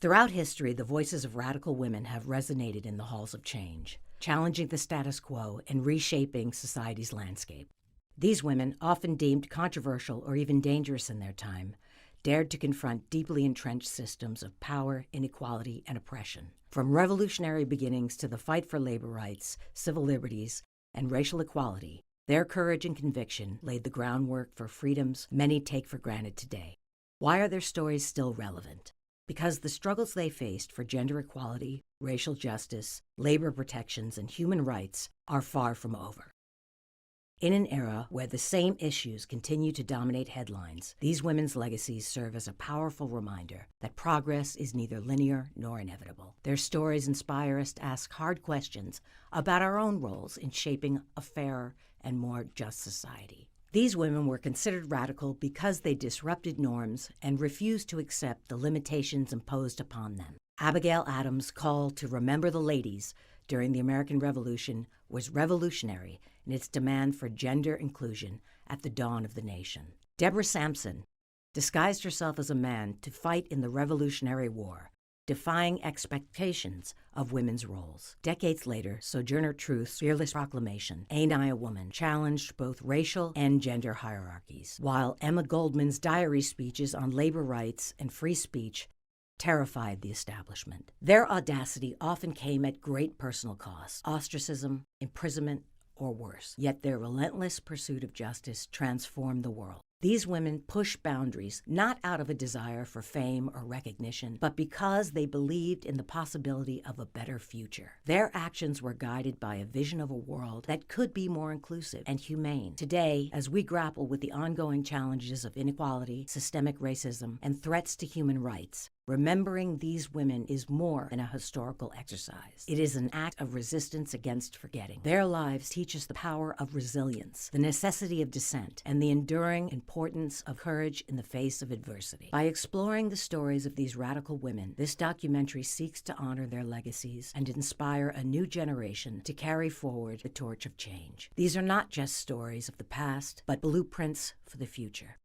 Throughout history, the voices of radical women have resonated in the halls of change, challenging the status quo and reshaping society's landscape. These women, often deemed controversial or even dangerous in their time, dared to confront deeply entrenched systems of power, inequality, and oppression. From revolutionary beginnings to the fight for labor rights, civil liberties, and racial equality, their courage and conviction laid the groundwork for freedoms many take for granted today. Why are their stories still relevant? Because the struggles they faced for gender equality, racial justice, labor protections, and human rights are far from over. In an era where the same issues continue to dominate headlines, these women's legacies serve as a powerful reminder that progress is neither linear nor inevitable. Their stories inspire us to ask hard questions about our own roles in shaping a fairer and more just society. These women were considered radical because they disrupted norms and refused to accept the limitations imposed upon them. Abigail Adams' call to remember the ladies during the American Revolution was revolutionary in its demand for gender inclusion at the dawn of the nation. Deborah Sampson disguised herself as a man to fight in the Revolutionary War, defying expectations of women's roles. Decades later, Sojourner Truth's fearless proclamation, "Ain't I a Woman?" challenged both racial and gender hierarchies, while Emma Goldman's diary speeches on labor rights and free speech terrified the establishment. Their audacity often came at great personal cost: ostracism, imprisonment, or worse. Yet their relentless pursuit of justice transformed the world. These women pushed boundaries not out of a desire for fame or recognition, but because they believed in the possibility of a better future. Their actions were guided by a vision of a world that could be more inclusive and humane. Today, as we grapple with the ongoing challenges of inequality, systemic racism, and threats to human rights, remembering these women is more than a historical exercise. It is an act of resistance against forgetting. Their lives teach us the power of resilience, the necessity of dissent, and the enduring importance of courage in the face of adversity. By exploring the stories of these radical women, this documentary seeks to honor their legacies and inspire a new generation to carry forward the torch of change. These are not just stories of the past, but blueprints for the future.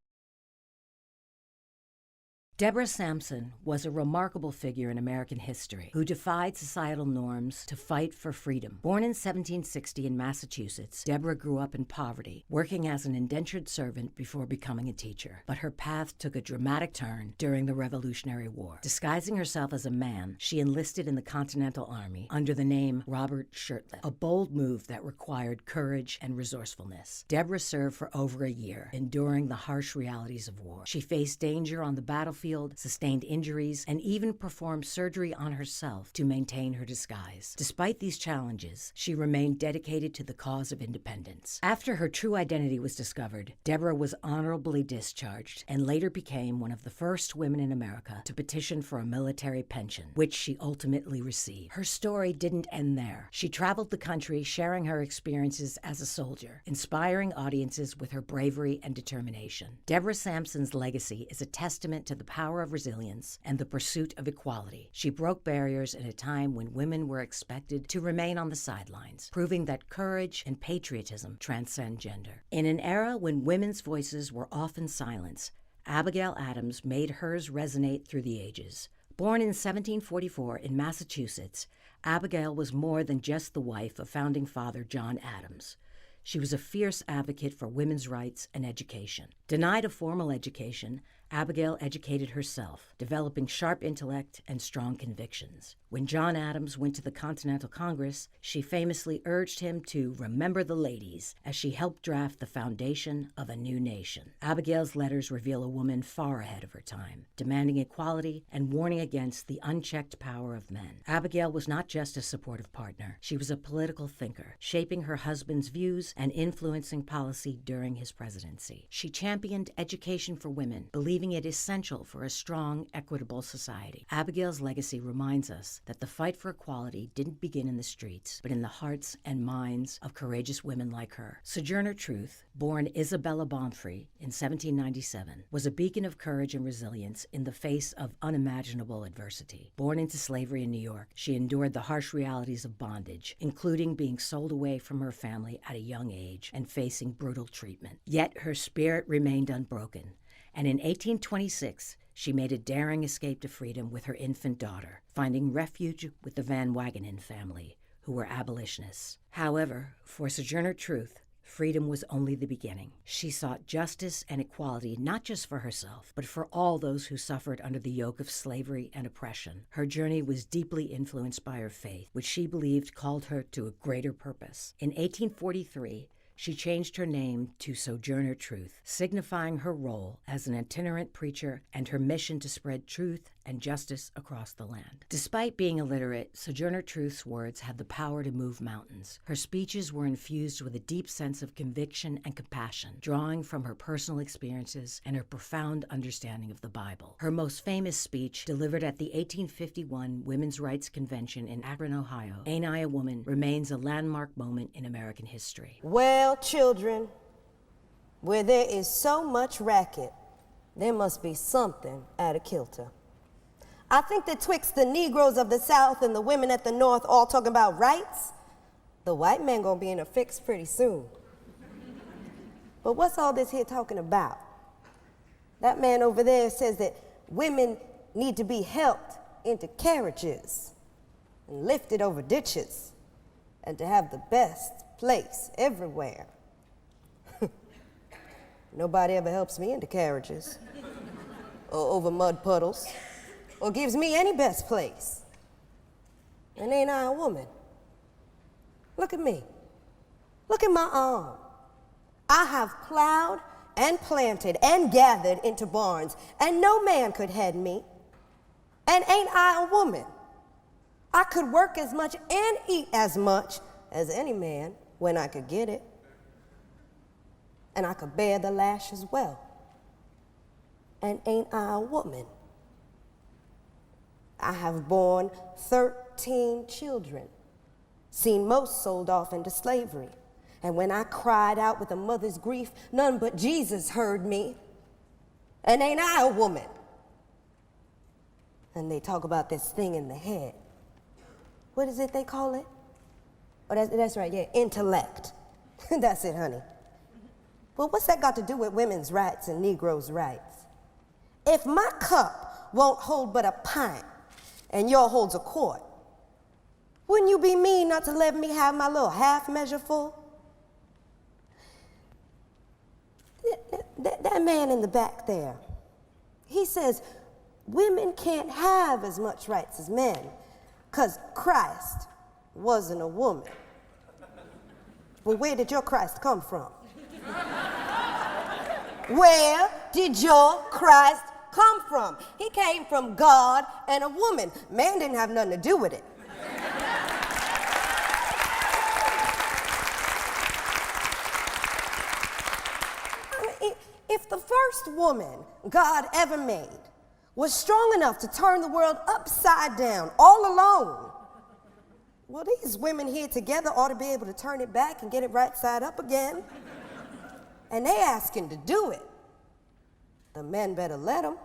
Deborah Sampson was a remarkable figure in American history who defied societal norms to fight for freedom. Born in 1760 in Massachusetts, Deborah grew up in poverty, working as an indentured servant before becoming a teacher. But her path took a dramatic turn during the Revolutionary War. Disguising herself as a man, she enlisted in the Continental Army under the name Robert Shirtliff, a bold move that required courage and resourcefulness. Deborah served for over a year, enduring the harsh realities of war. She faced danger on the battlefield, sustained injuries, and even performed surgery on herself to maintain her disguise. Despite these challenges, she remained dedicated to the cause of independence. After her true identity was discovered, Deborah was honorably discharged and later became one of the first women in America to petition for a military pension, which she ultimately received. Her story didn't end there. She traveled the country sharing her experiences as a soldier, inspiring audiences with her bravery and determination. Deborah Sampson's legacy is a testament to the power of resilience and the pursuit of equality. She broke barriers at a time when women were expected to remain on the sidelines, proving that courage and patriotism transcend gender. In an era when women's voices were often silenced, Abigail Adams made hers resonate through the ages. Born in 1744 in Massachusetts, Abigail was more than just the wife of founding father John Adams. She was a fierce advocate for women's rights and education. Denied a formal education, Abigail educated herself, developing sharp intellect and strong convictions. When John Adams went to the Continental Congress, she famously urged him to remember the ladies as she helped draft the foundation of a new nation. Abigail's letters reveal a woman far ahead of her time, demanding equality and warning against the unchecked power of men. Abigail was not just a supportive partner. She was a political thinker, shaping her husband's views and influencing policy during his presidency. She championed education for women, believing it essential for a strong, equitable society. Abigail's legacy reminds us that the fight for equality didn't begin in the streets, but in the hearts and minds of courageous women like her. Sojourner Truth, born Isabella Baumfree in 1797, was a beacon of courage and resilience in the face of unimaginable adversity. Born into slavery in New York, she endured the harsh realities of bondage, including being sold away from her family at a young age and facing brutal treatment. Yet her spirit remained unbroken, And in 1826, she made a daring escape to freedom with her infant daughter, finding refuge with the Van Wagenen family, who were abolitionists. However, for Sojourner Truth, freedom was only the beginning. She sought justice and equality not just for herself, but for all those who suffered under the yoke of slavery and oppression. Her journey was deeply influenced by her faith, which she believed called her to a greater purpose. In 1843, she changed her name to Sojourner Truth, signifying her role as an itinerant preacher and her mission to spread truth and justice across the land. Despite being illiterate, Sojourner Truth's words had the power to move mountains. Her speeches were infused with a deep sense of conviction and compassion, drawing from her personal experiences and her profound understanding of the Bible. Her most famous speech, delivered at the 1851 Women's Rights Convention in Akron, Ohio, "Ain't I a Woman?" remains a landmark moment in American history. Well, children, where there is so much racket, there must be something out of kilter. I think that twixt the Negroes of the South and the women at the North all talking about rights, the white man gonna be in a fix pretty soon. But what's all this here talking about? That man over there says that women need to be helped into carriages and lifted over ditches and to have the best place everywhere. Nobody ever helps me into carriages or over mud puddles or gives me any best place. And ain't I a woman? Look at me. Look at my arm. I have plowed and planted and gathered into barns, and no man could head me. And ain't I a woman? I could work as much and eat as much as any man when I could get it. And I could bear the lash as well. And ain't I a woman? I have borne 13 children, seen most sold off into slavery. And when I cried out with a mother's grief, none but Jesus heard me. And ain't I a woman? And they talk about this thing in the head. What is it they call it? Oh, that's right, yeah, intellect. That's it, honey. Well, what's that got to do with women's rights and Negroes' rights? If my cup won't hold but a pint and yours holds a quart, wouldn't you be mean not to let me have my little half measure full? That man in the back there, he says women can't have as much rights as men because Christ wasn't a woman. Well, where did your Christ come from? Where did your Christ come from? He came from God and a woman. Man didn't have nothing to do with it. If the first woman God ever made was strong enough to turn the world upside down all alone, well, these women here together ought to be able to turn it back and get it right side up again. And they asking to do it. The men better let them.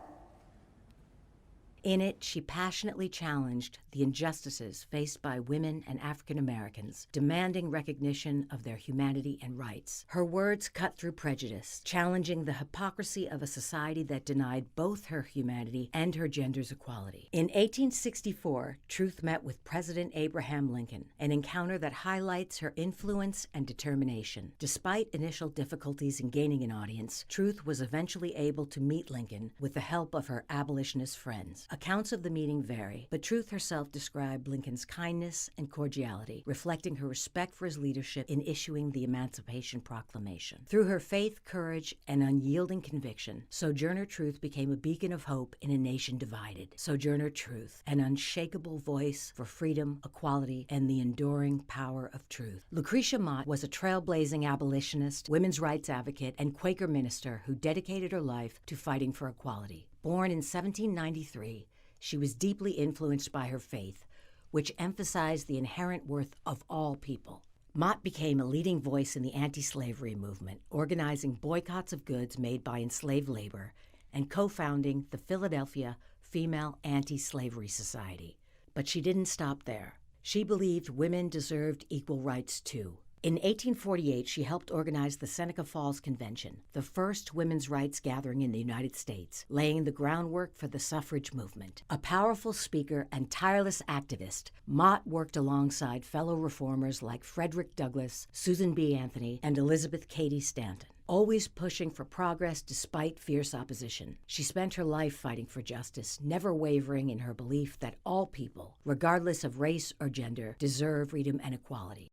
In it, she passionately challenged the injustices faced by women and African Americans, demanding recognition of their humanity and rights. Her words cut through prejudice, challenging the hypocrisy of a society that denied both her humanity and her gender's equality. In 1864, Truth met with President Abraham Lincoln, an encounter that highlights her influence and determination. Despite initial difficulties in gaining an audience, Truth was eventually able to meet Lincoln with the help of her abolitionist friends. Accounts of the meeting vary, but Truth herself described Lincoln's kindness and cordiality, reflecting her respect for his leadership in issuing the Emancipation Proclamation. Through her faith, courage, and unyielding conviction, Sojourner Truth became a beacon of hope in a nation divided. Sojourner Truth, an unshakable voice for freedom, equality, and the enduring power of truth. Lucretia Mott was a trailblazing abolitionist, women's rights advocate, and Quaker minister who dedicated her life to fighting for equality. Born in 1793, she was deeply influenced by her faith, which emphasized the inherent worth of all people. Mott became a leading voice in the anti-slavery movement, organizing boycotts of goods made by enslaved labor and co-founding the Philadelphia Female Anti-Slavery Society. But she didn't stop there. She believed women deserved equal rights too. In 1848, she helped organize the Seneca Falls Convention, the first women's rights gathering in the United States, laying the groundwork for the suffrage movement. A powerful speaker and tireless activist, Mott worked alongside fellow reformers like Frederick Douglass, Susan B. Anthony, and Elizabeth Cady Stanton, always pushing for progress despite fierce opposition. She spent her life fighting for justice, never wavering in her belief that all people, regardless of race or gender, deserve freedom and equality.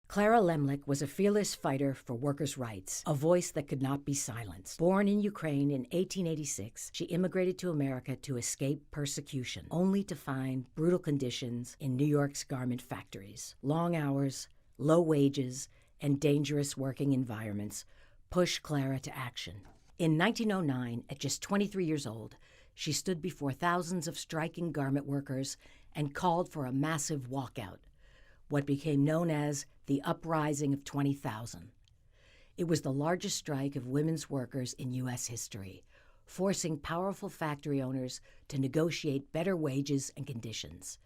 Clara Lemlich was a fearless fighter for workers' rights, a voice that could not be silenced. Born in Ukraine in 1886, she immigrated to America to escape persecution, only to find brutal conditions in New York's garment factories. Long hours, low wages, and dangerous working environments pushed Clara to action. In 1909, at just 23 years old, she stood before thousands of striking garment workers and called for a massive walkout, what became known as the Uprising of 20,000. It was the largest strike of women's workers in U.S. history, forcing powerful factory owners to negotiate better wages and conditions.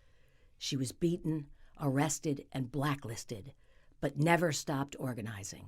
She was beaten, arrested, and blacklisted, but never stopped organizing.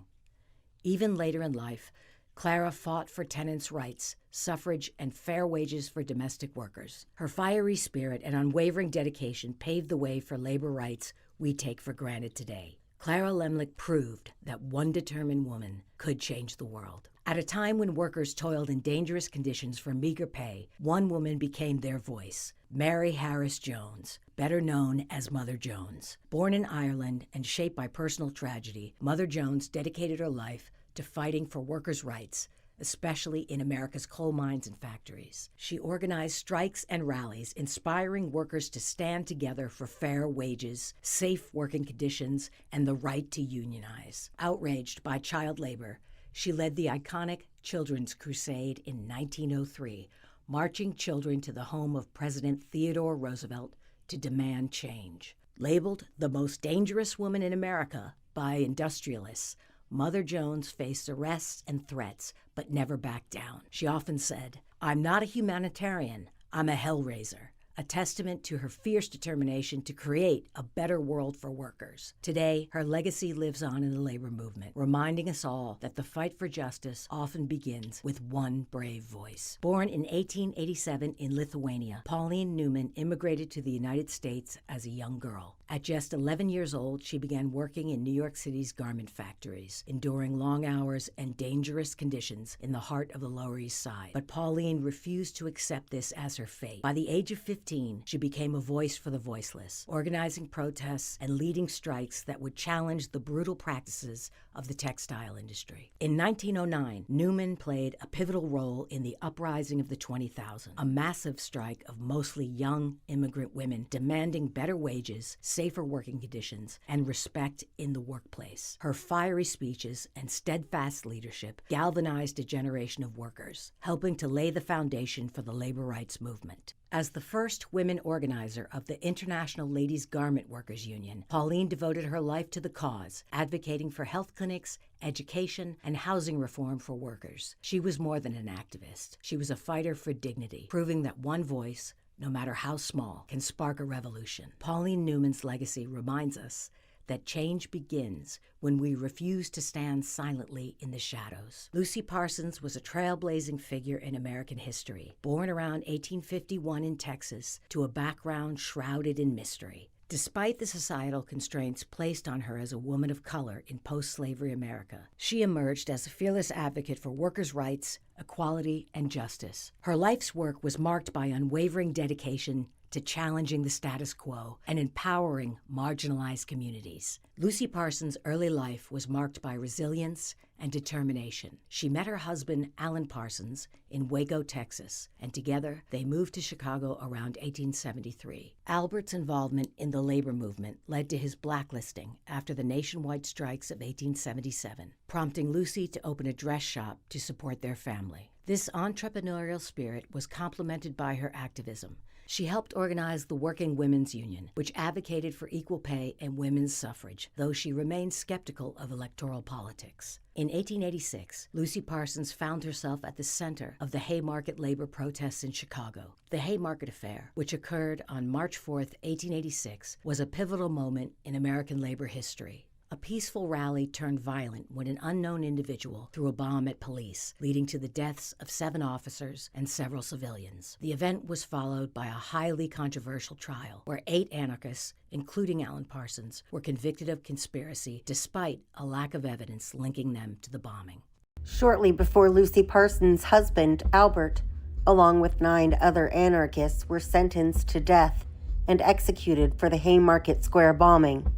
Even later in life, Clara fought for tenants' rights, suffrage, and fair wages for domestic workers. Her fiery spirit and unwavering dedication paved the way for labor rights we take for granted today. Clara Lemlich proved that one determined woman could change the world. At a time when workers toiled in dangerous conditions for meager pay, one woman became their voice, Mary Harris Jones, better known as Mother Jones. Born in Ireland and shaped by personal tragedy, Mother Jones dedicated her life to fighting for workers' rights, especially in America's coal mines and factories. She organized strikes and rallies, inspiring workers to stand together for fair wages, safe working conditions, and the right to unionize. Outraged by child labor, she led the iconic Children's Crusade in 1903, marching children to the home of President Theodore Roosevelt to demand change. Labeled the most dangerous woman in America by industrialists, Mother Jones faced arrests and threats, but never backed down. She often said, "I'm not a humanitarian, I'm a hellraiser," a testament to her fierce determination to create a better world for workers. Today, her legacy lives on in the labor movement, reminding us all that the fight for justice often begins with one brave voice. Born in 1887 in Lithuania, Pauline Newman immigrated to the United States as a young girl. At just 11 years old, she began working in New York City's garment factories, enduring long hours and dangerous conditions in the heart of the Lower East Side. But Pauline refused to accept this as her fate. By the age of 15, she became a voice for the voiceless, organizing protests and leading strikes that would challenge the brutal practices of the textile industry. In 1909, Newman played a pivotal role in the Uprising of the 20,000, a massive strike of mostly young immigrant women demanding better wages, safer working conditions, and respect in the workplace. Her fiery speeches and steadfast leadership galvanized a generation of workers, helping to lay the foundation for the labor rights movement. As the first women organizer of the International Ladies Garment Workers Union, Pauline devoted her life to the cause, advocating for health clinics, education, and housing reform for workers. She was more than an activist. She was a fighter for dignity, proving that one voice, no matter how small, can spark a revolution. Pauline Newman's legacy reminds us that change begins when we refuse to stand silently in the shadows. Lucy Parsons was a trailblazing figure in American history, born around 1851 in Texas to a background shrouded in mystery. Despite the societal constraints placed on her as a woman of color in post-slavery America, she emerged as a fearless advocate for workers' rights, equality, and justice. Her life's work was marked by unwavering dedication to challenging the status quo and empowering marginalized communities. Lucy Parsons' early life was marked by resilience and determination. She met her husband, Alan Parsons, in Waco, Texas, and together they moved to Chicago around 1873. Albert's involvement in the labor movement led to his blacklisting after the nationwide strikes of 1877, prompting Lucy to open a dress shop to support their family. This entrepreneurial spirit was complemented by her activism. She helped organize the Working Women's Union, which advocated for equal pay and women's suffrage, though she remained skeptical of electoral politics. In 1886, Lucy Parsons found herself at the center of the Haymarket labor protests in Chicago. The Haymarket Affair, which occurred on March 4, 1886, was a pivotal moment in American labor history. A peaceful rally turned violent when an unknown individual threw a bomb at police, leading to the deaths of 7 officers and several civilians. The event was followed by a highly controversial trial where 8 anarchists, including Alan Parsons, were convicted of conspiracy despite a lack of evidence linking them to the bombing. Shortly before Lucy Parsons' husband, Albert, along with 9 other anarchists, were sentenced to death and executed for the Haymarket Square bombing,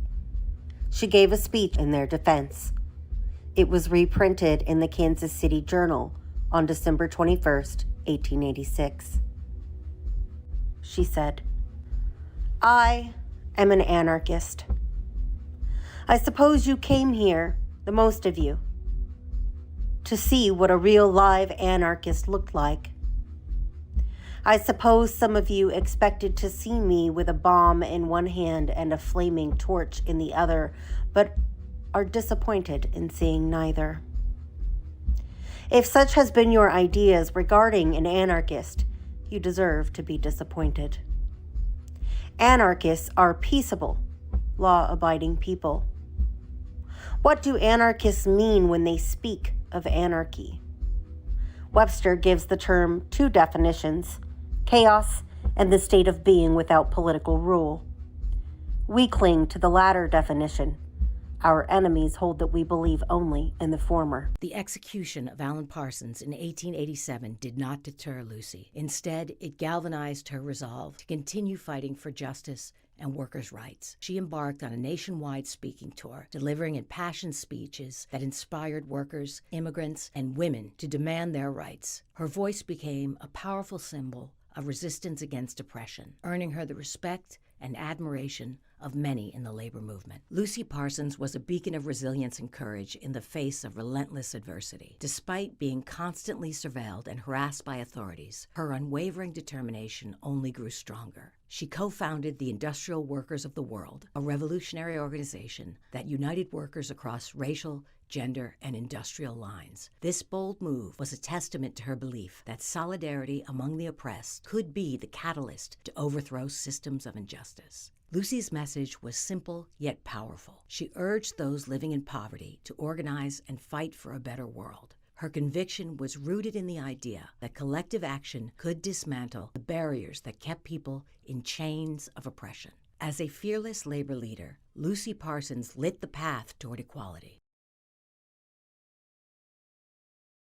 she gave a speech in their defense. It was reprinted in the Kansas City Journal on December 21, 1886. She said, "I am an anarchist. I suppose you came here, the most of you, to see what a real live anarchist looked like. I suppose some of you expected to see me with a bomb in one hand and a flaming torch in the other, but are disappointed in seeing neither. If such has been your ideas regarding an anarchist, you deserve to be disappointed. Anarchists are peaceable, law-abiding people. What do anarchists mean when they speak of anarchy? Webster gives the term 2 definitions: chaos and the state of being without political rule. We cling to the latter definition. Our enemies hold that we believe only in the former." The execution of Alan Parsons in 1887 did not deter Lucy. Instead, it galvanized her resolve to continue fighting for justice and workers' rights. She embarked on a nationwide speaking tour, delivering impassioned speeches that inspired workers, immigrants, and women to demand their rights. Her voice became a powerful symbol of resistance against oppression, earning her the respect and admiration of many in the labor movement. Lucy Parsons was a beacon of resilience and courage in the face of relentless adversity. Despite being constantly surveilled and harassed by authorities, her unwavering determination only grew stronger. She co-founded the Industrial Workers of the World, a revolutionary organization that united workers across racial, gender, and industrial lines. This bold move was a testament to her belief that solidarity among the oppressed could be the catalyst to overthrow systems of injustice. Lucy's message was simple yet powerful. She urged those living in poverty to organize and fight for a better world. Her conviction was rooted in the idea that collective action could dismantle the barriers that kept people in chains of oppression. As a fearless labor leader, Lucy Parsons lit the path toward equality.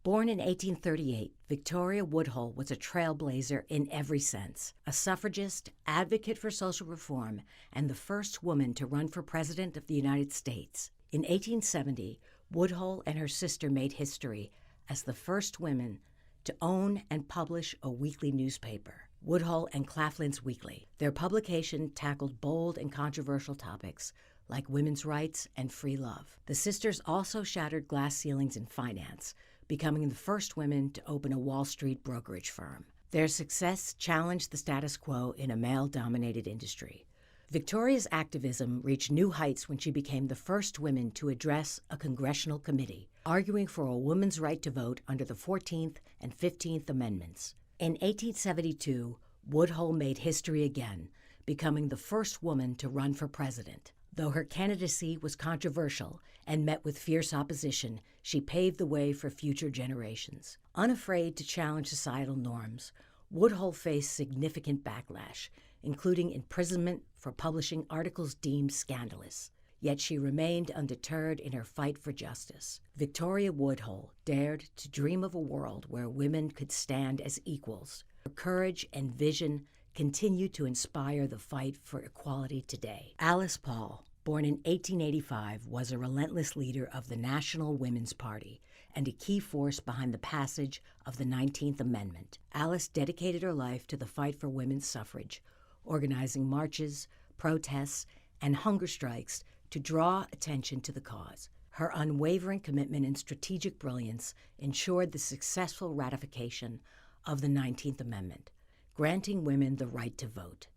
Born in 1838, Victoria Woodhull was a trailblazer in every sense, a suffragist, advocate for social reform, and the first woman to run for President of the United States. In 1870, Woodhull and her sister made history as the first women to own and publish a weekly newspaper, Woodhull and Claflin's Weekly. Their publication tackled bold and controversial topics like women's rights and free love. The sisters also shattered glass ceilings in finance, becoming the first women to open a Wall Street brokerage firm. Their success challenged the status quo in a male-dominated industry. Victoria's activism reached new heights when she became the first woman to address a congressional committee, arguing for a woman's right to vote under the 14th and 15th Amendments. In 1872, Woodhull made history again, becoming the first woman to run for president. Though her candidacy was controversial and met with fierce opposition, she paved the way for future generations. Unafraid to challenge societal norms, Woodhull faced significant backlash, including imprisonment for publishing articles deemed scandalous. Yet she remained undeterred in her fight for justice. Victoria Woodhull dared to dream of a world where women could stand as equals. Her courage and vision continue to inspire the fight for equality today. Alice Paul, born in 1885, was a relentless leader of the National Women's Party and a key force behind the passage of the 19th Amendment. Alice dedicated her life to the fight for women's suffrage, organizing marches, protests, and hunger strikes to draw attention to the cause. Her unwavering commitment and strategic brilliance ensured the successful ratification of the 19th Amendment, granting women the right to vote.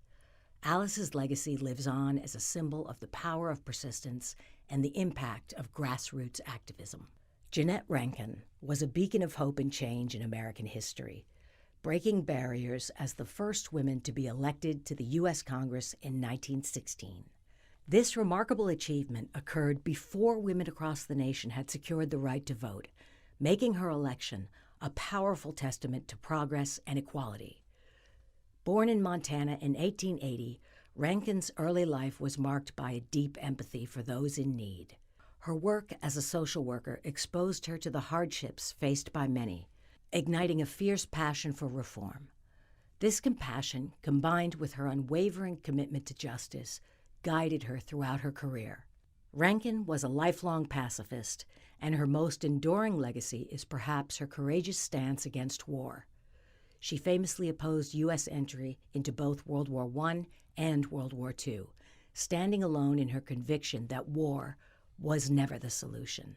Alice's legacy lives on as a symbol of the power of persistence and the impact of grassroots activism. Jeannette Rankin was a beacon of hope and change in American history, breaking barriers as the first woman to be elected to the U.S. Congress in 1916. This remarkable achievement occurred before women across the nation had secured the right to vote, making her election a powerful testament to progress and equality. Born in Montana in 1880, Rankin's early life was marked by a deep empathy for those in need. Her work as a social worker exposed her to the hardships faced by many, igniting a fierce passion for reform. This compassion, combined with her unwavering commitment to justice, guided her throughout her career. Rankin was a lifelong pacifist, and her most enduring legacy is perhaps her courageous stance against war. She famously opposed U.S. entry into both World War I and World War II, standing alone in her conviction that war was never the solution.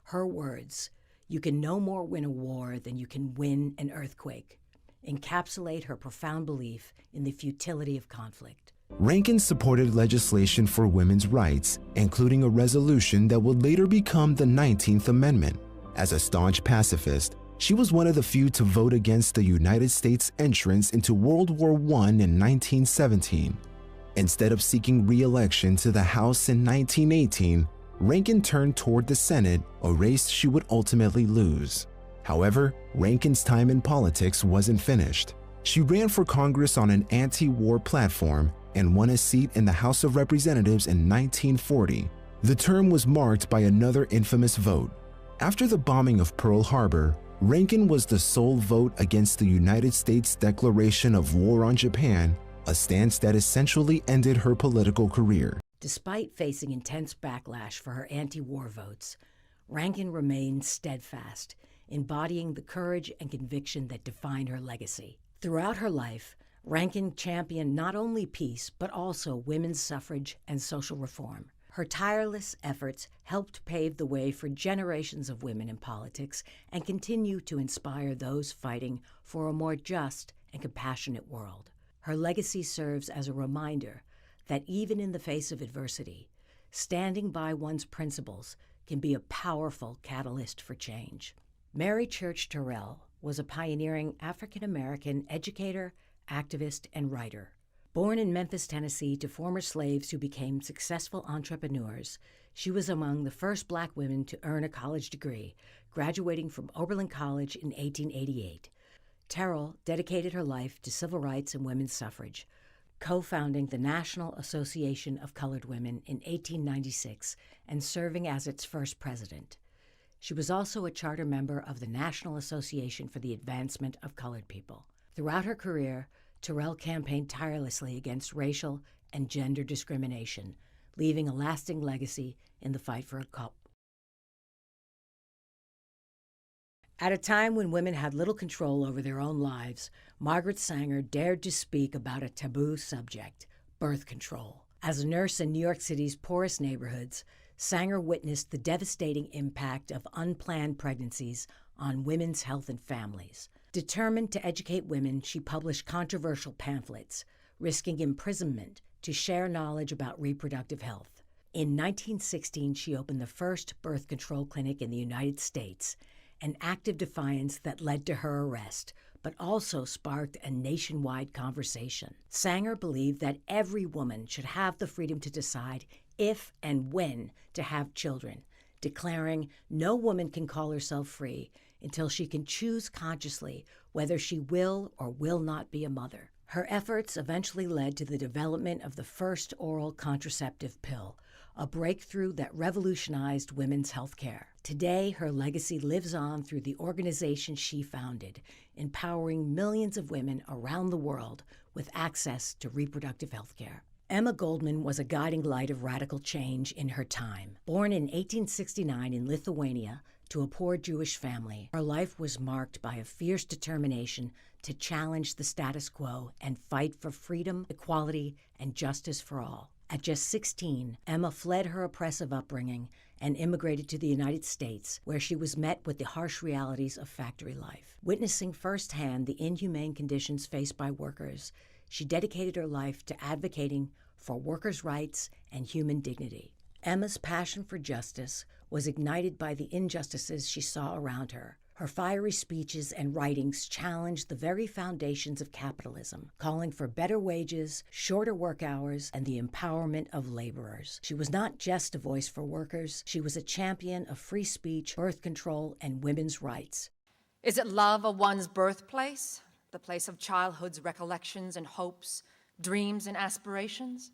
Her words, "You can no more win a war than you can win an earthquake," encapsulate her profound belief in the futility of conflict. Rankin supported legislation for women's rights, including a resolution that would later become the 19th Amendment. As a staunch pacifist, she was one of the few to vote against the United States' entrance into World War I in 1917. Instead of seeking re-election to the House in 1918, Rankin turned toward the Senate, a race she would ultimately lose. However, Rankin's time in politics wasn't finished. She ran for Congress on an anti-war platform and won a seat in the House of Representatives in 1940. The term was marked by another infamous vote. After the bombing of Pearl Harbor, Rankin was the sole vote against the United States declaration of war on Japan, a stance that essentially ended her political career. Despite facing intense backlash for her anti-war votes, Rankin remained steadfast, embodying the courage and conviction that defined her legacy. Throughout her life, Rankin championed not only peace, but also women's suffrage and social reform. Her tireless efforts helped pave the way for generations of women in politics and continue to inspire those fighting for a more just and compassionate world. Her legacy serves as a reminder that even in the face of adversity, standing by one's principles can be a powerful catalyst for change. Mary Church Terrell was a pioneering African-American educator, activist, and writer. Born in Memphis, Tennessee, to former slaves who became successful entrepreneurs, she was among the first Black women to earn a college degree, graduating from Oberlin College in 1888. Terrell dedicated her life to civil rights and women's suffrage, co-founding the National Association of Colored Women in 1896 and serving as its first president. She was also a charter member of the National Association for the Advancement of Colored People. Throughout her career, Terrell campaigned tirelessly against racial and gender discrimination, leaving a lasting legacy in the fight for At a time when women had little control over their own lives, Margaret Sanger dared to speak about a taboo subject, birth control. As a nurse in New York City's poorest neighborhoods, Sanger witnessed the devastating impact of unplanned pregnancies on women's health and families. Determined to educate women, she published controversial pamphlets, risking imprisonment to share knowledge about reproductive health. In 1916, she opened the first birth control clinic in the United States, an act of defiance that led to her arrest, but also sparked a nationwide conversation. Sanger believed that every woman should have the freedom to decide if and when to have children, declaring no woman can call herself free until she can choose consciously whether she will or will not be a mother. Her efforts eventually led to the development of the first oral contraceptive pill, a breakthrough that revolutionized women's health care. Today, her legacy lives on through the organization she founded, empowering millions of women around the world with access to reproductive health care. Emma Goldman was a guiding light of radical change in her time. Born in 1869 in Lithuania to a poor Jewish family, her life was marked by a fierce determination to challenge the status quo and fight for freedom, equality, and justice for all. At just 16, Emma fled her oppressive upbringing and immigrated to the United States, where she was met with the harsh realities of factory life. Witnessing firsthand the inhumane conditions faced by workers, she dedicated her life to advocating for workers' rights and human dignity. Emma's passion for justice was ignited by the injustices she saw around her. Her fiery speeches and writings challenged the very foundations of capitalism, calling for better wages, shorter work hours, and the empowerment of laborers. She was not just a voice for workers, she was a champion of free speech, birth control, and women's rights. Is it love of one's birthplace, the place of childhood's recollections and hopes, dreams and aspirations?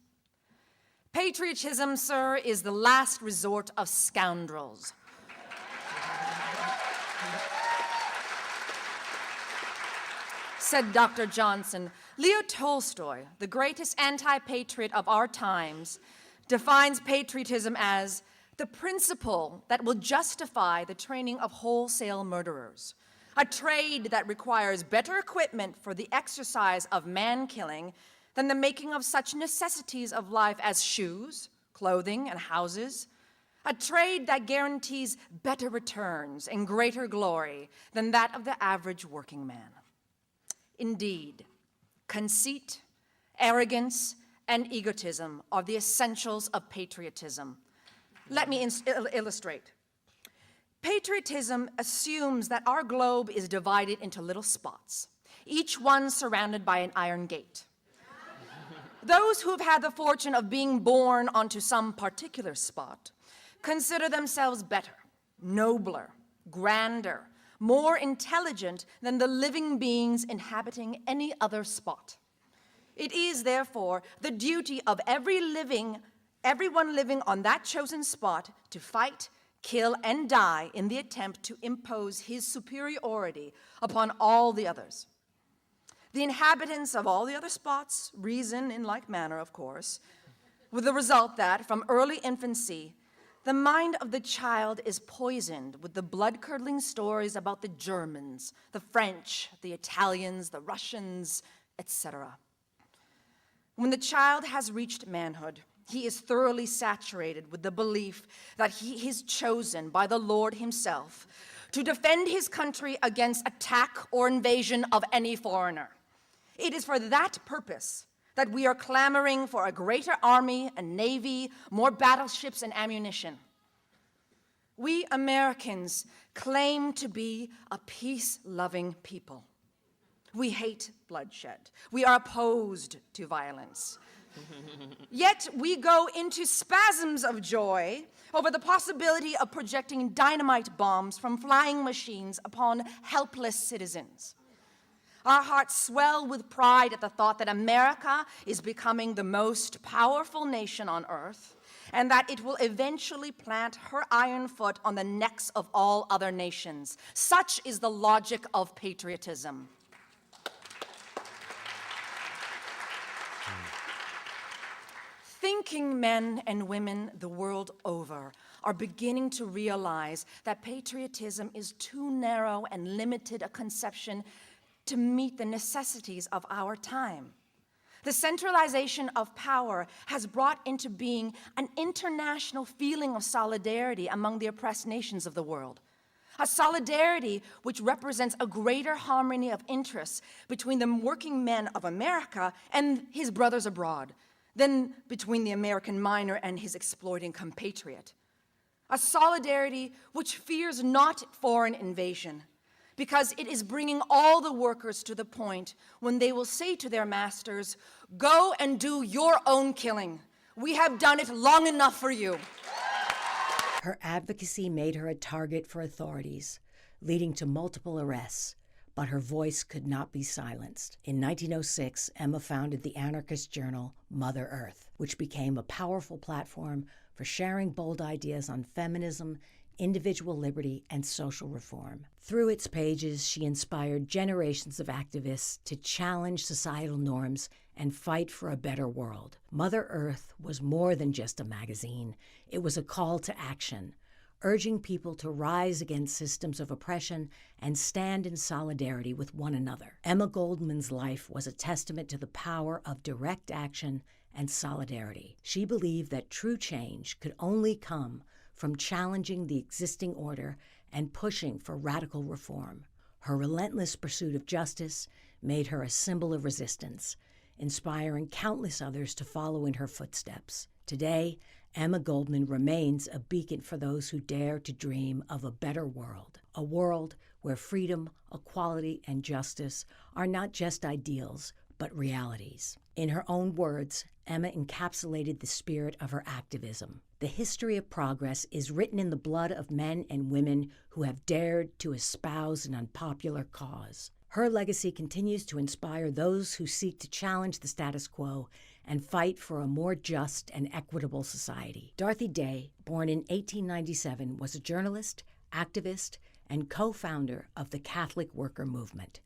Patriotism, sir, is the last resort of scoundrels. Said Dr. Johnson, Leo Tolstoy, the greatest anti-patriot of our times, defines patriotism as the principle that will justify the training of wholesale murderers, a trade that requires better equipment for the exercise of man-killing than the making of such necessities of life as shoes, clothing, and houses, a trade that guarantees better returns and greater glory than that of the average working man. Indeed, conceit, arrogance, and egotism are the essentials of patriotism. Let me illustrate. Patriotism assumes that our globe is divided into little spots, each one surrounded by an iron gate. Those who have had the fortune of being born onto some particular spot consider themselves better, nobler, grander, more intelligent than the living beings inhabiting any other spot. It is, therefore, the duty of everyone living on that chosen spot to fight, kill, and die in the attempt to impose his superiority upon all the others. The inhabitants of all the other spots reason in like manner, of course, with the result that, from early infancy, the mind of the child is poisoned with the blood-curdling stories about the Germans, the French, the Italians, the Russians, etc. When the child has reached manhood, he is thoroughly saturated with the belief that he is chosen by the Lord himself to defend his country against attack or invasion of any foreigner. It is for that purpose that we are clamoring for a greater army and navy, more battleships and ammunition. We Americans claim to be a peace-loving people. We hate bloodshed. We are opposed to violence. Yet we go into spasms of joy over the possibility of projecting dynamite bombs from flying machines upon helpless citizens. Our hearts swell with pride at the thought that America is becoming the most powerful nation on earth, and that it will eventually plant her iron foot on the necks of all other nations. Such is the logic of patriotism. Thinking men and women the world over are beginning to realize that patriotism is too narrow and limited a conception to meet the necessities of our time. The centralization of power has brought into being an international feeling of solidarity among the oppressed nations of the world. A solidarity which represents a greater harmony of interests between the working men of America and his brothers abroad than between the American miner and his exploiting compatriot. A solidarity which fears not foreign invasion, because it is bringing all the workers to the point when they will say to their masters, "Go and do your own killing. We have done it long enough for you." Her advocacy made her a target for authorities, leading to multiple arrests, but her voice could not be silenced. In 1906, Emma founded the anarchist journal Mother Earth, which became a powerful platform for sharing bold ideas on feminism, individual liberty, and social reform. Through its pages, she inspired generations of activists to challenge societal norms and fight for a better world. Mother Earth was more than just a magazine. It was a call to action, urging people to rise against systems of oppression and stand in solidarity with one another. Emma Goldman's life was a testament to the power of direct action and solidarity. She believed that true change could only come from challenging the existing order and pushing for radical reform. Her relentless pursuit of justice made her a symbol of resistance, inspiring countless others to follow in her footsteps. Today, Emma Goldman remains a beacon for those who dare to dream of a better world, a world where freedom, equality, and justice are not just ideals, but realities. In her own words, Emma encapsulated the spirit of her activism. The history of progress is written in the blood of men and women who have dared to espouse an unpopular cause. Her legacy continues to inspire those who seek to challenge the status quo and fight for a more just and equitable society. Dorothy Day, born in 1897, was a journalist, activist, and co-founder of the Catholic Worker Movement.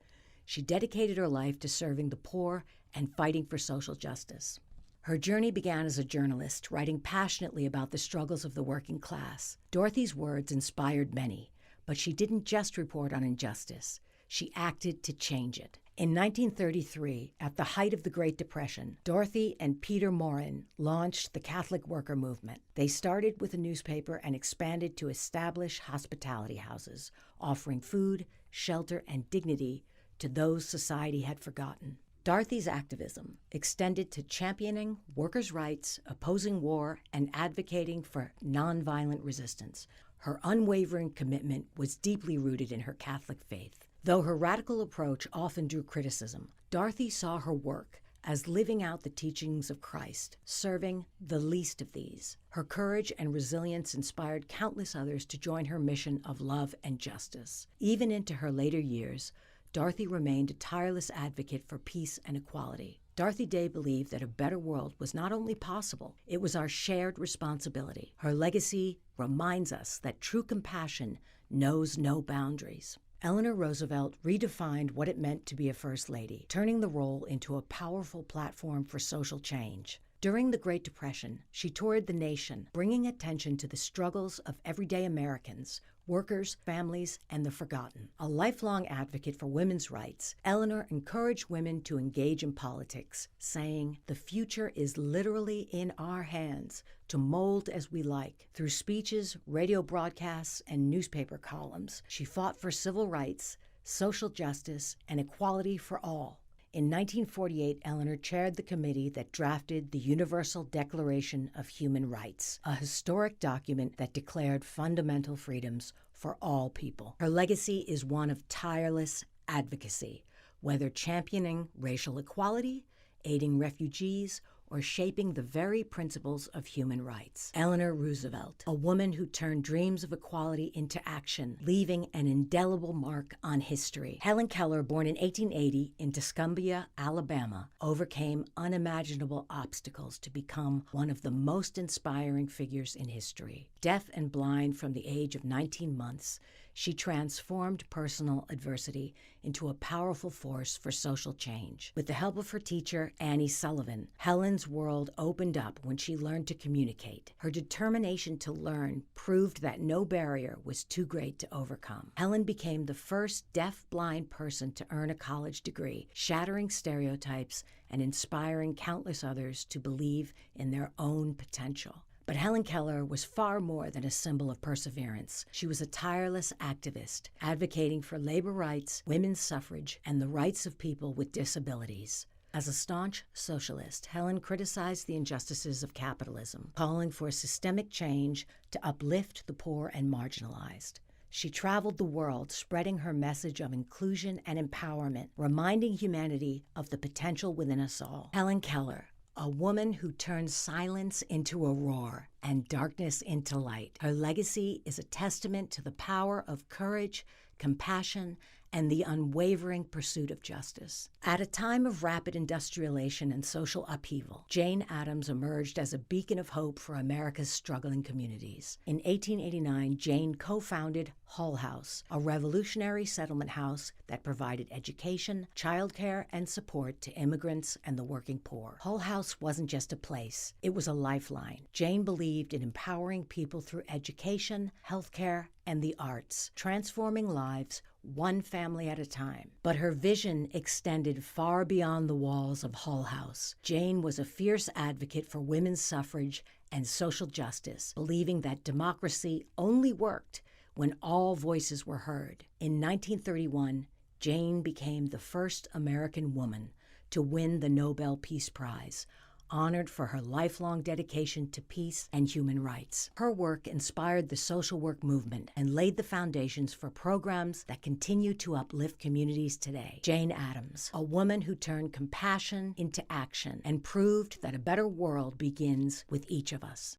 She dedicated her life to serving the poor and fighting for social justice. Her journey began as a journalist, writing passionately about the struggles of the working class. Dorothy's words inspired many, but she didn't just report on injustice. She acted to change it. In 1933, at the height of the Great Depression, Dorothy and Peter Morin launched the Catholic Worker Movement. They started with a newspaper and expanded to establish hospitality houses, offering food, shelter, and dignity to those society had forgotten. Dorothy's activism extended to championing workers' rights, opposing war, and advocating for nonviolent resistance. Her unwavering commitment was deeply rooted in her Catholic faith. Though her radical approach often drew criticism, Dorothy saw her work as living out the teachings of Christ, serving the least of these. Her courage and resilience inspired countless others to join her mission of love and justice. Even into her later years, Dorothy remained a tireless advocate for peace and equality. Dorothy Day believed that a better world was not only possible, it was our shared responsibility. Her legacy reminds us that true compassion knows no boundaries. Eleanor Roosevelt redefined what it meant to be a First Lady, turning the role into a powerful platform for social change. During the Great Depression, she toured the nation, bringing attention to the struggles of everyday Americans, workers, families, and the forgotten. A lifelong advocate for women's rights, Eleanor encouraged women to engage in politics, saying, "The future is literally in our hands, to mold as we like." Through speeches, radio broadcasts, and newspaper columns, she fought for civil rights, social justice, and equality for all. In 1948, Eleanor chaired the committee that drafted the Universal Declaration of Human Rights, a historic document that declared fundamental freedoms for all people. Her legacy is one of tireless advocacy, whether championing racial equality, aiding refugees, or shaping the very principles of human rights. Eleanor Roosevelt, a woman who turned dreams of equality into action, leaving an indelible mark on history. Helen Keller, born in 1880 in Tuscumbia, Alabama, overcame unimaginable obstacles to become one of the most inspiring figures in history. Deaf and blind from the age of 19 months, she transformed personal adversity into a powerful force for social change. With the help of her teacher, Annie Sullivan, Helen's world opened up when she learned to communicate. Her determination to learn proved that no barrier was too great to overcome. Helen became the first deaf-blind person to earn a college degree, shattering stereotypes and inspiring countless others to believe in their own potential. But Helen Keller was far more than a symbol of perseverance. She was a tireless activist, advocating for labor rights, women's suffrage, and the rights of people with disabilities. As a staunch socialist, Helen criticized the injustices of capitalism, calling for systemic change to uplift the poor and marginalized. She traveled the world, spreading her message of inclusion and empowerment, reminding humanity of the potential within us all. Helen Keller, a woman who turned silence into a roar and darkness into light. Her legacy is a testament to the power of courage, compassion, and the unwavering pursuit of justice. At a time of rapid industrialization and social upheaval, Jane Addams emerged as a beacon of hope for America's struggling communities. In 1889, Jane co-founded Hull House, a revolutionary settlement house that provided education, childcare, and support to immigrants and the working poor. Hull House wasn't just a place, it was a lifeline. Jane believed in empowering people through education, healthcare, and the arts, transforming lives one family at a time. But her vision extended far beyond the walls of Hull House. Jane was a fierce advocate for women's suffrage and social justice, believing that democracy only worked when all voices were heard. In 1931, Jane became the first American woman to win the Nobel Peace Prize, honored for her lifelong dedication to peace and human rights. Her work inspired the social work movement and laid the foundations for programs that continue to uplift communities today. Jane Addams, a woman who turned compassion into action and proved that a better world begins with each of us.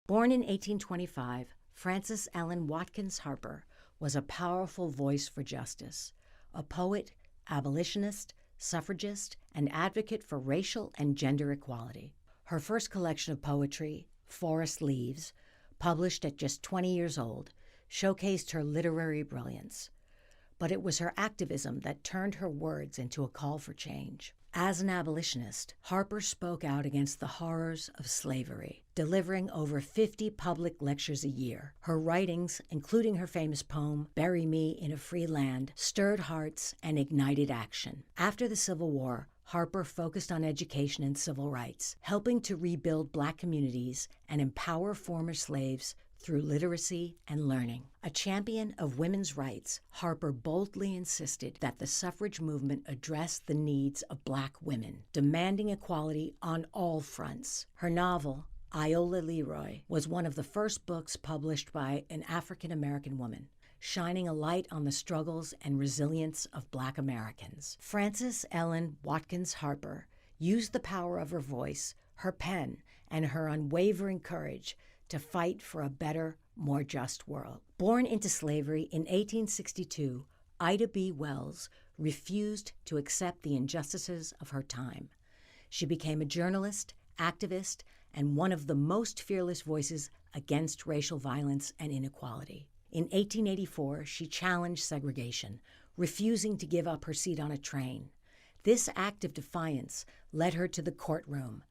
Born in 1825, Frances Ellen Watkins Harper was a powerful voice for justice, a poet, abolitionist, suffragist, and advocate for racial and gender equality. Her first collection of poetry, Forest Leaves, published at just 20 years old, showcased her literary brilliance. But it was her activism that turned her words into a call for change. As an abolitionist, Harper spoke out against the horrors of slavery, delivering over 50 public lectures a year. Her writings, including her famous poem, Bury Me in a Free Land, stirred hearts and ignited action. After the Civil War, Harper focused on education and civil rights, helping to rebuild Black communities and empower former slaves through literacy and learning. A champion of women's rights, Harper boldly insisted that the suffrage movement address the needs of Black women, demanding equality on all fronts. Her novel, Iola Leroy, was one of the first books published by an African-American woman, shining a light on the struggles and resilience of Black Americans. Frances Ellen Watkins Harper used the power of her voice, her pen, and her unwavering courage to fight for a better, more just world. Born into slavery in 1862, Ida B. Wells refused to accept the injustices of her time. She became a journalist, activist, and one of the most fearless voices against racial violence and inequality. In 1884, she challenged segregation, refusing to give up her seat on a train. This act of defiance led her to the courtroom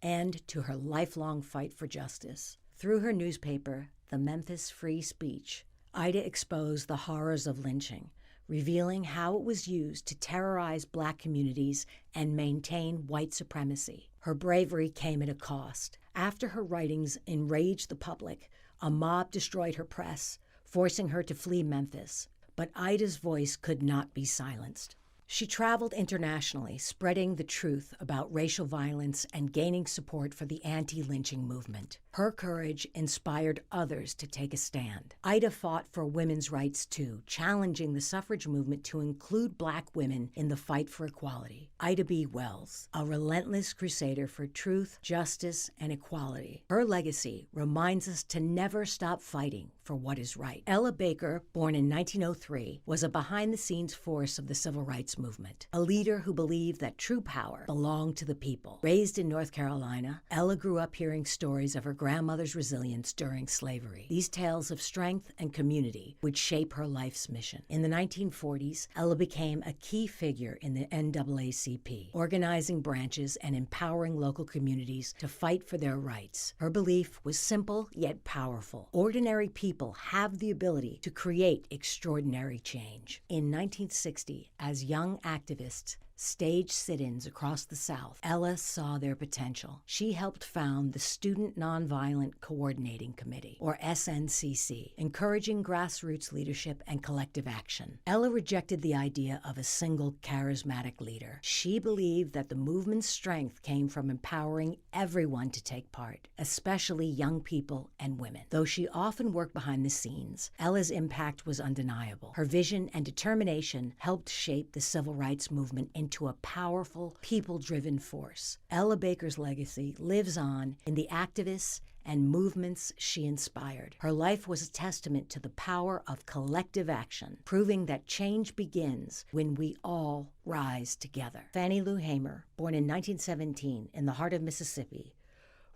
and to her lifelong fight for justice. Through her newspaper, the Memphis Free Speech, Ida exposed the horrors of lynching, revealing how it was used to terrorize Black communities and maintain white supremacy. Her bravery came at a cost. After her writings enraged the public, a mob destroyed her press, forcing her to flee Memphis. But Ida's voice could not be silenced. She traveled internationally, spreading the truth about racial violence and gaining support for the anti-lynching movement. Her courage inspired others to take a stand. Ida fought for women's rights too, challenging the suffrage movement to include Black women in the fight for equality. Ida B. Wells, a relentless crusader for truth, justice, and equality. Her legacy reminds us to never stop fighting for what is right. Ella Baker, born in 1903, was a behind-the-scenes force of the civil rights movement, a leader who believed that true power belonged to the people. Raised in North Carolina, Ella grew up hearing stories of her grandmother's resilience during slavery. These tales of strength and community would shape her life's mission. In the 1940s, Ella became a key figure in the NAACP, organizing branches and empowering local communities to fight for their rights. Her belief was simple yet powerful. Ordinary people have the ability to create extraordinary change. In 1960, as young activists staged sit-ins across the South, Ella saw their potential. She helped found the Student Nonviolent Coordinating Committee, or SNCC, encouraging grassroots leadership and collective action. Ella rejected the idea of a single charismatic leader. She believed that the movement's strength came from empowering everyone to take part, especially young people and women. Though she often worked behind the scenes, Ella's impact was undeniable. Her vision and determination helped shape the civil rights movement into a powerful, people-driven force. Ella Baker's legacy lives on in the activists and movements she inspired. Her life was a testament to the power of collective action, proving that change begins when we all rise together. Fannie Lou Hamer, born in 1917 in the heart of Mississippi,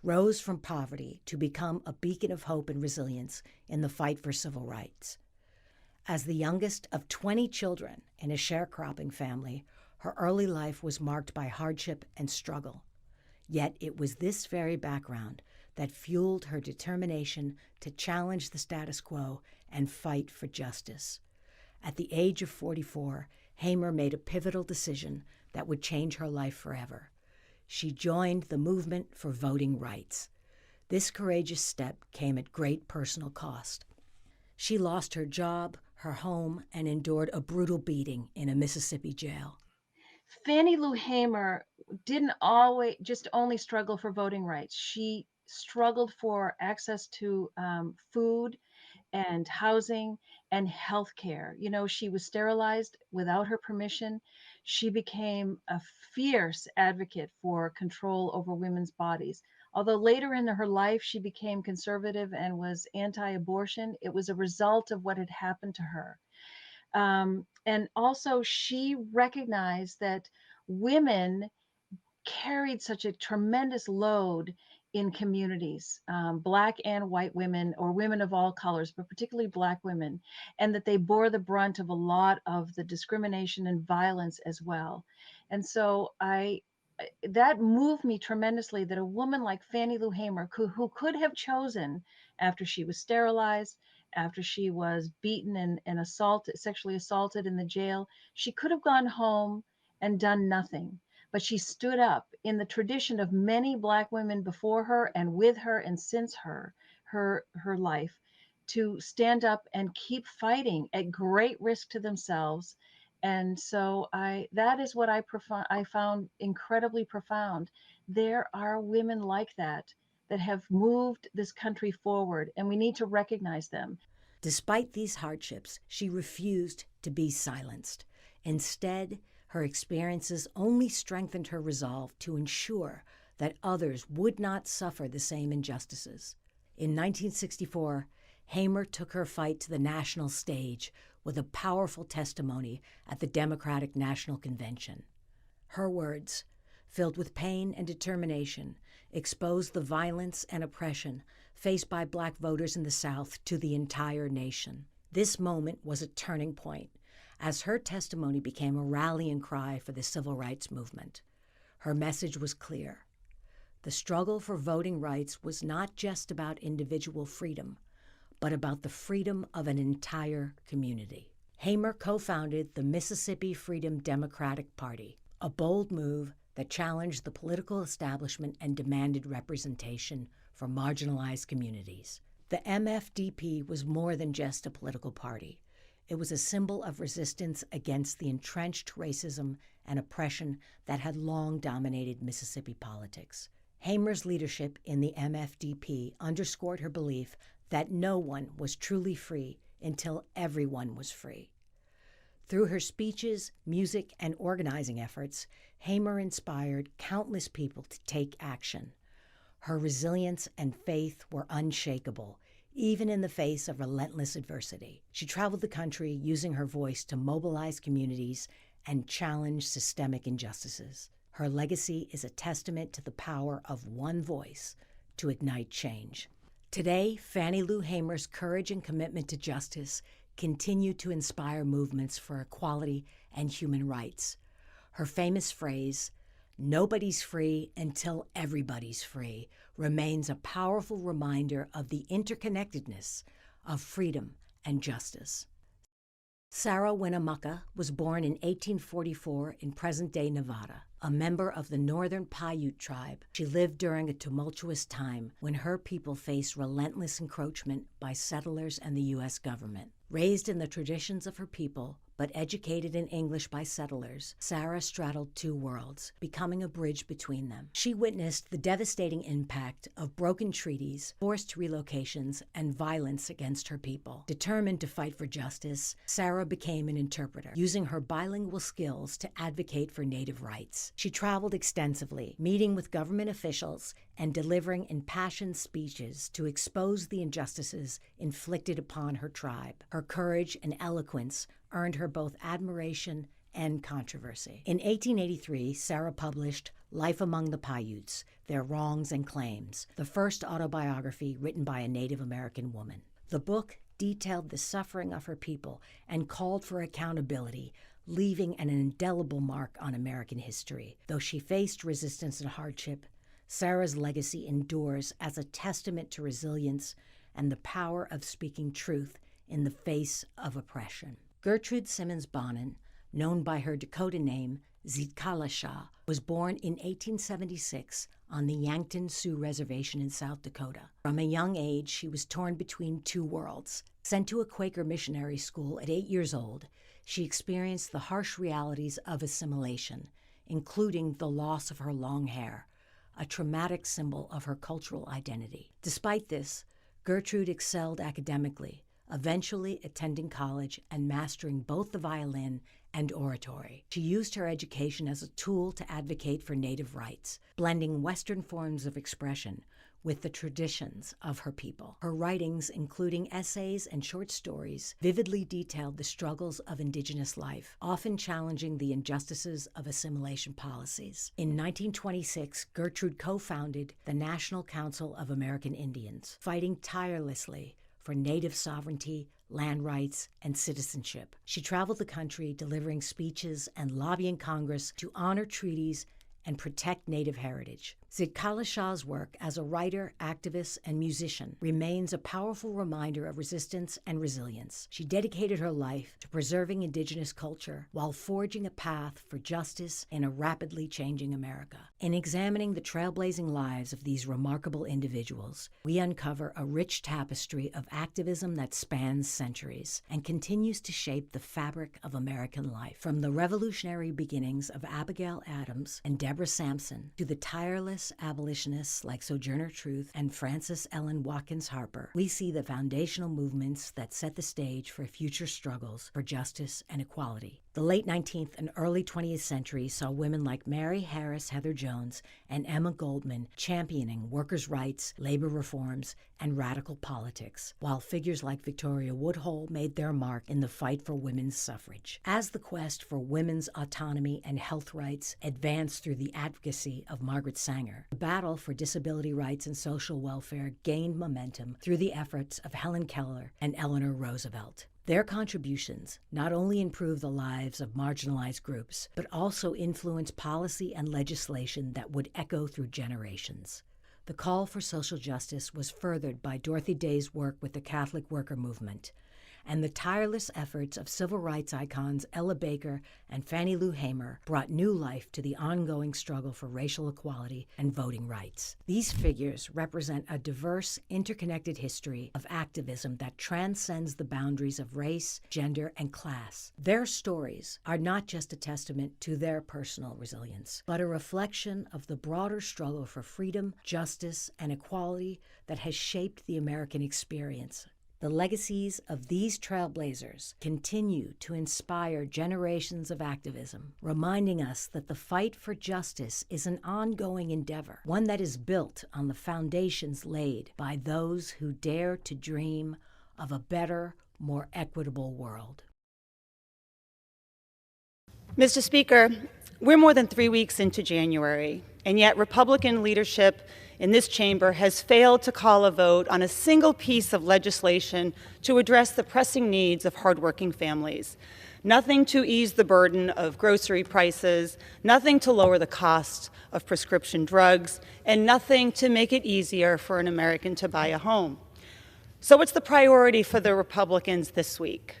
rose from poverty to become a beacon of hope and resilience in the fight for civil rights. As the youngest of 20 children in a sharecropping family, her early life was marked by hardship and struggle. Yet it was this very background that fueled her determination to challenge the status quo and fight for justice. At the age of 44, Hamer made a pivotal decision that would change her life forever. She joined the movement for voting rights. This courageous step came at great personal cost. She lost her job, her home, and endured a brutal beating in a Mississippi jail. Fannie Lou Hamer didn't always just only struggle for voting rights. She struggled for access to food and housing and health care. You know, she was sterilized without her permission. She became a fierce advocate for control over women's bodies. Although later in her life she became conservative and was anti-abortion, it was a result of what had happened to her. And also, she recognized that women carried such a tremendous load in communities, Black and white women, or women of all colors, but particularly Black women, and that they bore the brunt of a lot of the discrimination and violence as well. And so that moved me tremendously, that a woman like Fannie Lou Hamer, who could have chosen, after she was sterilized, after she was beaten and sexually assaulted in the jail, she could have gone home and done nothing. But she stood up in the tradition of many Black women before her and with her and since her life, to stand up and keep fighting at great risk to themselves. And so that is what I found incredibly profound. There are women like that have moved this country forward, and we need to recognize them. Despite these hardships, she refused to be silenced. Instead, her experiences only strengthened her resolve to ensure that others would not suffer the same injustices. In 1964, Hamer took her fight to the national stage with a powerful testimony at the Democratic National Convention. Her words, filled with pain and determination, exposed the violence and oppression faced by Black voters in the South to the entire nation. This moment was a turning point, as her testimony became a rallying cry for the civil rights movement. Her message was clear. The struggle for voting rights was not just about individual freedom, but about the freedom of an entire community. Hamer co-founded the Mississippi Freedom Democratic Party, a bold move that challenged the political establishment and demanded representation for marginalized communities. The MFDP was more than just a political party. It was a symbol of resistance against the entrenched racism and oppression that had long dominated Mississippi politics. Hamer's leadership in the MFDP underscored her belief that no one was truly free until everyone was free. Through her speeches, music, and organizing efforts, Hamer inspired countless people to take action. Her resilience and faith were unshakable, even in the face of relentless adversity. She traveled the country using her voice to mobilize communities and challenge systemic injustices. Her legacy is a testament to the power of one voice to ignite change. Today, Fannie Lou Hamer's courage and commitment to justice continue to inspire movements for equality and human rights. Her famous phrase, "Nobody's free until everybody's free," remains a powerful reminder of the interconnectedness of freedom and justice. Sarah Winnemucca was born in 1844 in present-day Nevada. A member of the Northern Paiute tribe, she lived during a tumultuous time when her people faced relentless encroachment by settlers and the U.S. government. Raised in the traditions of her people, but educated in English by settlers, Sarah straddled two worlds, becoming a bridge between them. She witnessed the devastating impact of broken treaties, forced relocations, and violence against her people. Determined to fight for justice, Sarah became an interpreter, using her bilingual skills to advocate for Native rights. She traveled extensively, meeting with government officials and delivering impassioned speeches to expose the injustices inflicted upon her tribe. Her courage and eloquence earned her both admiration and controversy. In 1883, Sarah published Life Among the Paiutes, Their Wrongs and Claims, the first autobiography written by a Native American woman. The book detailed the suffering of her people and called for accountability, leaving an indelible mark on American history. Though she faced resistance and hardship, Sarah's legacy endures as a testament to resilience and the power of speaking truth in the face of oppression. Gertrude Simmons Bonin, known by her Dakota name Zitkalasha, was born in 1876 on the Yankton Sioux Reservation in South Dakota. From a young age, she was torn between two worlds. Sent to a Quaker missionary school at 8 years old, she experienced the harsh realities of assimilation including the loss of her long hair, a traumatic symbol of her cultural identity. Despite this, Gertrude excelled academically, eventually attending college and mastering both the violin and oratory. She used her education as a tool to advocate for Native rights, blending Western forms of expression with the traditions of her people. Her writings, including essays and short stories, vividly detailed the struggles of Indigenous life, often challenging the injustices of assimilation policies. In 1926, Gertrude co-founded the National Council of American Indians, fighting tirelessly for Native sovereignty, land rights, and citizenship. She traveled the country delivering speeches and lobbying Congress to honor treaties and protect Native heritage. Zitkala Shah's work as a writer, activist, and musician remains a powerful reminder of resistance and resilience. She dedicated her life to preserving Indigenous culture while forging a path for justice in a rapidly changing America. In examining the trailblazing lives of these remarkable individuals, we uncover a rich tapestry of activism that spans centuries and continues to shape the fabric of American life. From the revolutionary beginnings of Abigail Adams and Deborah Sampson to the tireless abolitionists like Sojourner Truth and Frances Ellen Watkins Harper, we see the foundational movements that set the stage for future struggles for justice and equality. The late 19th and early 20th century saw women like Mary Harris Heather Jones and Emma Goldman championing workers' rights, labor reforms, and radical politics, while figures like Victoria Woodhull made their mark in the fight for women's suffrage. As the quest for women's autonomy and health rights advanced through the advocacy of Margaret Sanger, the battle for disability rights and social welfare gained momentum through the efforts of Helen Keller and Eleanor Roosevelt. Their contributions not only improved the lives of marginalized groups, but also influenced policy and legislation that would echo through generations. The call for social justice was furthered by Dorothy Day's work with the Catholic worker movement, and the tireless efforts of civil rights icons Ella Baker and Fannie Lou Hamer brought new life to the ongoing struggle for racial equality and voting rights. These figures represent a diverse, interconnected history of activism that transcends the boundaries of race, gender, and class. Their stories are not just a testament to their personal resilience, but a reflection of the broader struggle for freedom, justice, and equality that has shaped the American experience. The legacies of these trailblazers continue to inspire generations of activism, reminding us that the fight for justice is an ongoing endeavor, one that is built on the foundations laid by those who dare to dream of a better, more equitable world. Mr. Speaker, we're more than 3 weeks into January, and yet Republican leadership in this chamber has failed to call a vote on a single piece of legislation to address the pressing needs of hardworking families. Nothing to ease the burden of grocery prices, nothing to lower the cost of prescription drugs, and nothing to make it easier for an American to buy a home. So what's the priority for the Republicans this week?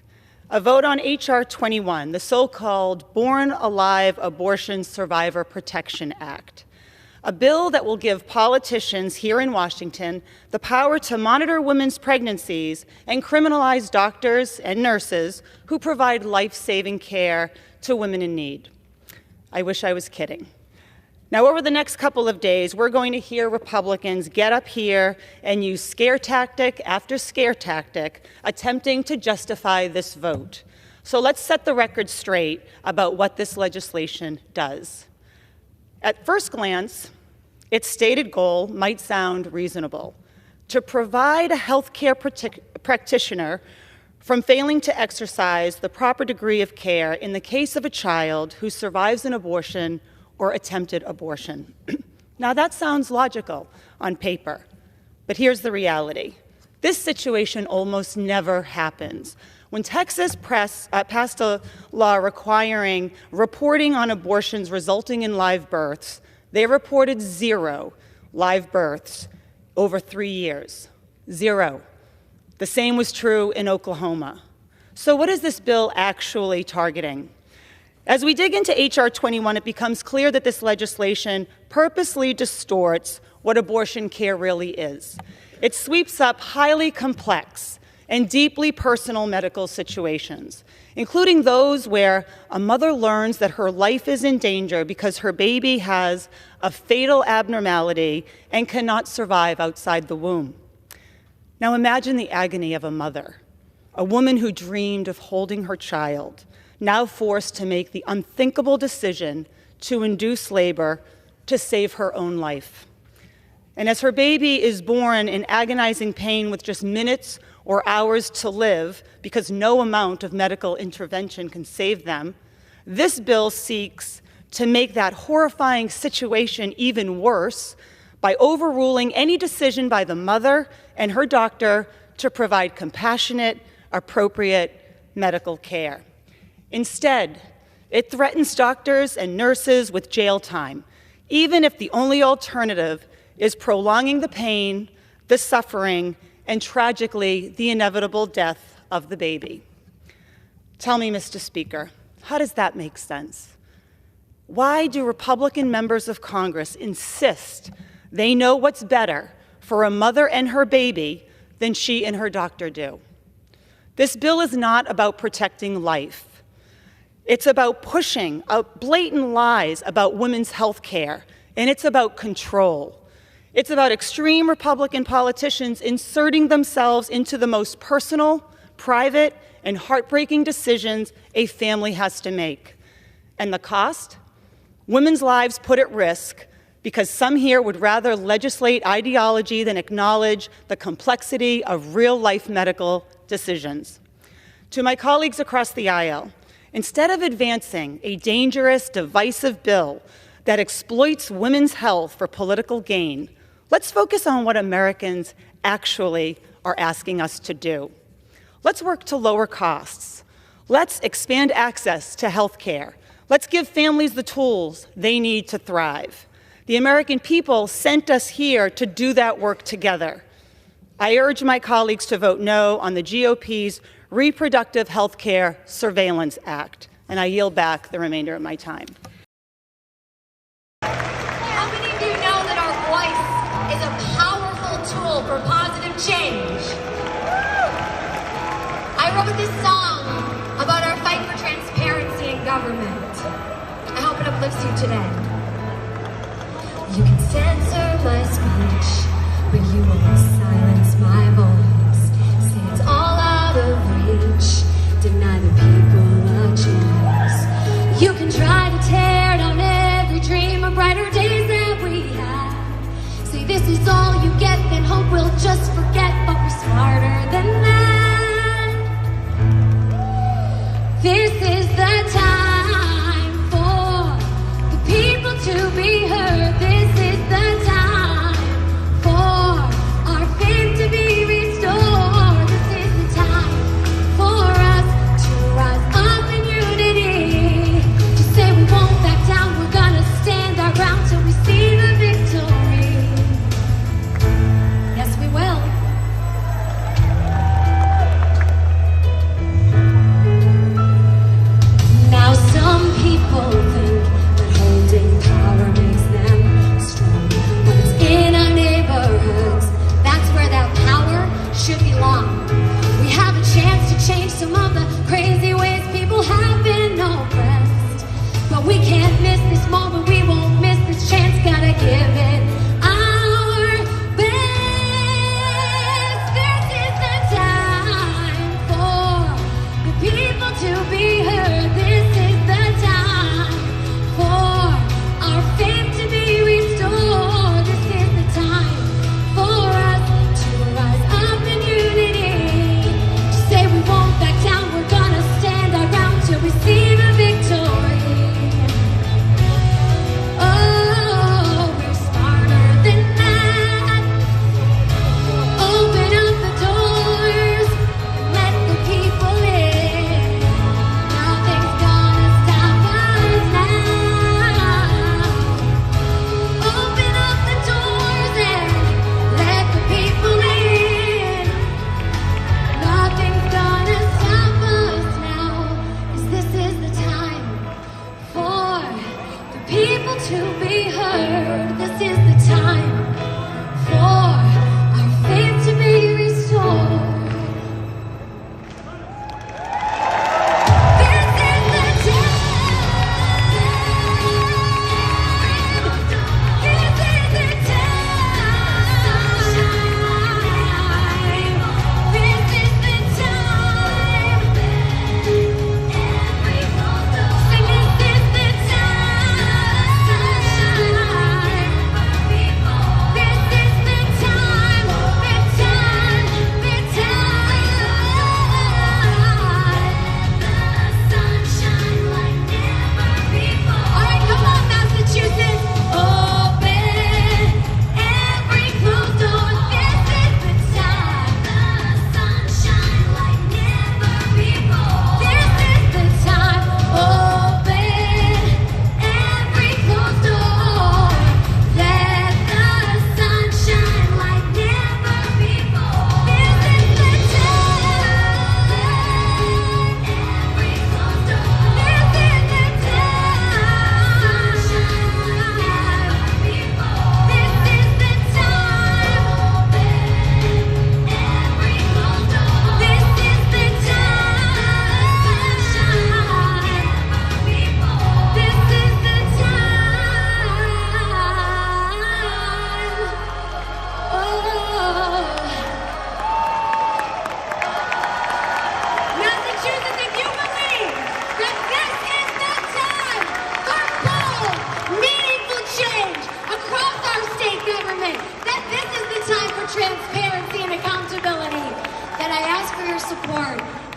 A vote on H.R. 21, the so-called Born Alive Abortion Survivor Protection Act. A bill that will give politicians here in Washington the power to monitor women's pregnancies and criminalize doctors and nurses who provide life-saving care to women in need. I wish I was kidding. Now, over the next couple of days, we're going to hear Republicans get up here and use scare tactic after scare tactic, attempting to justify this vote. So let's set the record straight about what this legislation does. At first glance, its stated goal might sound reasonable: to provide a healthcare practitioner from failing to exercise the proper degree of care in the case of a child who survives an abortion or attempted abortion. Now that sounds logical on paper, but here's the reality. This situation almost never happens. When Texas passed a law requiring reporting on abortions resulting in live births, they reported 0 live births over 3 years. 0. The same was true in Oklahoma. So what is this bill actually targeting? As we dig into H.R. 21, it becomes clear that this legislation purposely distorts what abortion care really is. It sweeps up highly complex and deeply personal medical situations, including those where a mother learns that her life is in danger because her baby has a fatal abnormality and cannot survive outside the womb. Now imagine the agony of a mother, a woman who dreamed of holding her child, now forced to make the unthinkable decision to induce labor to save her own life. And as her baby is born in agonizing pain with just minutes or hours to live because no amount of medical intervention can save them, this bill seeks to make that horrifying situation even worse by overruling any decision by the mother and her doctor to provide compassionate, appropriate medical care. Instead, it threatens doctors and nurses with jail time, even if the only alternative is prolonging the pain, the suffering, and tragically, the inevitable death of the baby. Tell me, Mr. Speaker, how does that make sense? Why do Republican members of Congress insist they know what's better for a mother and her baby than she and her doctor do? This bill is not about protecting life. It's about pushing out blatant lies about women's health care, and it's about control. It's about extreme Republican politicians inserting themselves into the most personal, private, and heartbreaking decisions a family has to make. And the cost? Women's lives put at risk because some here would rather legislate ideology than acknowledge the complexity of real-life medical decisions. To my colleagues across the aisle, instead of advancing a dangerous, divisive bill that exploits women's health for political gain, let's focus on what Americans actually are asking us to do. Let's work to lower costs. Let's expand access to health care. Let's give families the tools they need to thrive. The American people sent us here to do that work together. I urge my colleagues to vote no on the GOP's Reproductive Health Care Surveillance Act, and I yield back the remainder of my time. How many of you know that our voice is a powerful tool for positive change? I wrote this song about our fight for transparency in government. I hope it uplifts you today. You can censor my speech, but you won't silence my voice. Say it's all out of reach, deny the people a choice. You can try to tear down every dream of brighter days that we had. Say this is all you get, then hope we'll just forget, but we're smarter than that. This is the time for the people to be heard. This is the time for our faith to be restored. This is the time for us to rise up in unity, to say we won't back down, we're gonna stand our ground till we see the victory. Yes, we will. Now some people think that holding power makes them strong, but it's in our neighborhoods, that's where that power should belong. We have a chance to change some of the crazy ways people have been oppressed, but we can't miss this moment, we won't miss this chance, gotta give it our best. This is the time for the people to be heard. This is the time for our faith to be restored. This is the time for us to rise up in unity, to say we won't back down, we're gonna stand our ground till we see the victory. Oh, we're smarter than that. Open up the doors, let the people in. Nothing's gonna stop us now. Open up the doors and let the people in. Nothing's gonna stop us now, 'cause this is the time for the people to be heard. This is the time for our faith to be restored.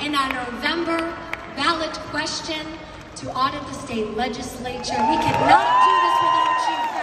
in our November ballot question to audit the state legislature. We cannot do this without you,